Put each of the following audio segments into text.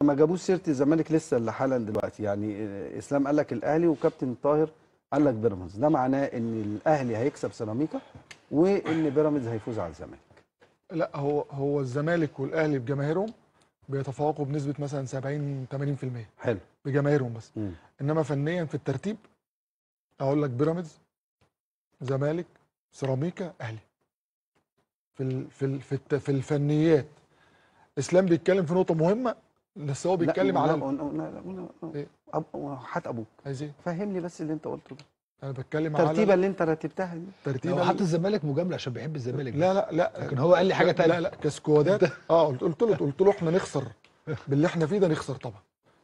ما جابوش سيره الزمالك لسه اللي حالا دلوقتي، يعني اسلام قال لك الاهلي وكابتن طاهر قال لك بيراميدز، ده معناه ان الاهلي هيكسب سيراميكا وان بيراميدز هيفوز على الزمالك. لا، هو الزمالك والاهلي بجماهيرهم بيتفوقوا بنسبه مثلا 70 80%. حلو. بجماهيرهم بس. مم. انما فنيا في الترتيب اقول لك بيراميدز، زمالك، سيراميكا، اهلي. في الفنيات اسلام بيتكلم في نقطه مهمه، بس هو بيتكلم على إيه؟ حات ابوك عايز ايه؟ فهمني بس اللي انت قلته ده. انا بتكلم على الترتيبه اللي انت رتبتها دي. هو حط الزمالك مجامله عشان بيحب الزمالك. لا لا لا، لكن هو قال لي حاجه ثانيه. لا كسكوادات. قلت له احنا نخسر باللي احنا فيه ده، نخسر طبعا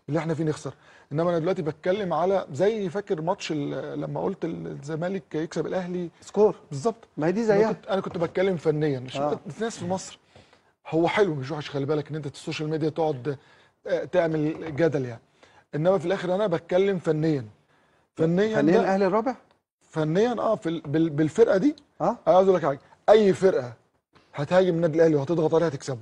اللي احنا فيه نخسر. انما انا دلوقتي بتكلم على زي فاكر ماتش لما قلت الزمالك يكسب الاهلي سكور بالظبط. ما هي دي زيها. انا كنت بتكلم فنيا، مش الناس في مصر. هو حلو مش وحش، خلي بالك ان انت في السوشيال ميديا تقعد تعمل جدل يعني. انما في الاخر انا بتكلم فنيا. فنيا الاهلي الرابع فنيا بالفرقه دي. عايز اقول لك حاجه، اي فرقه هتهاجم النادي الاهلي وهتضغط عليه هتكسبه،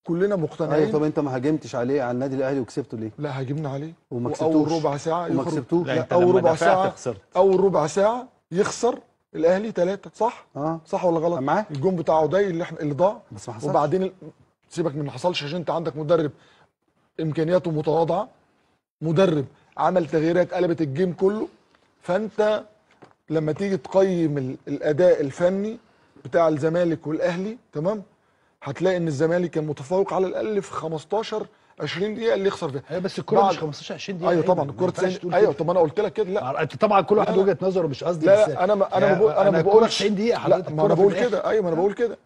كلنا مقتنعين. طب انت ما هاجمتش عليه على النادي الاهلي وكسبته ليه؟ لا هاجمنا عليه وما كسبتوش. اول ربع ساعه وما كسبتوش. لا اول ربع ساعه اول ربع ساعه يخسر الاهلي 3 صح؟ صح ولا غلط؟ معاه الجون بتاع عدي اللي ضاع. بس ما حصلش. وبعدين سيبك من ما حصلش عشان انت عندك مدرب امكانياته متواضعه، مدرب عمل تغييرات قلبت الجيم كله. فانت لما تيجي تقيم الاداء الفني بتاع الزمالك والاهلي تمام، هتلاقي ان الزمالك كان متفوق على الاقل في 15 20 دقيقه اللي يخسر فيها. ايوه بس الكوره مش 15 20 دقيقه. ايوه طبعا الكوره 90. ايوه طب انا قلت لك كده. لا انت طبعا كل واحد وجهه نظره، مش قصدي. لا انا ما بقولش 90 دقيقه حضرتك. لا ما انا بقول كده. ايوه ما انا بقول كده.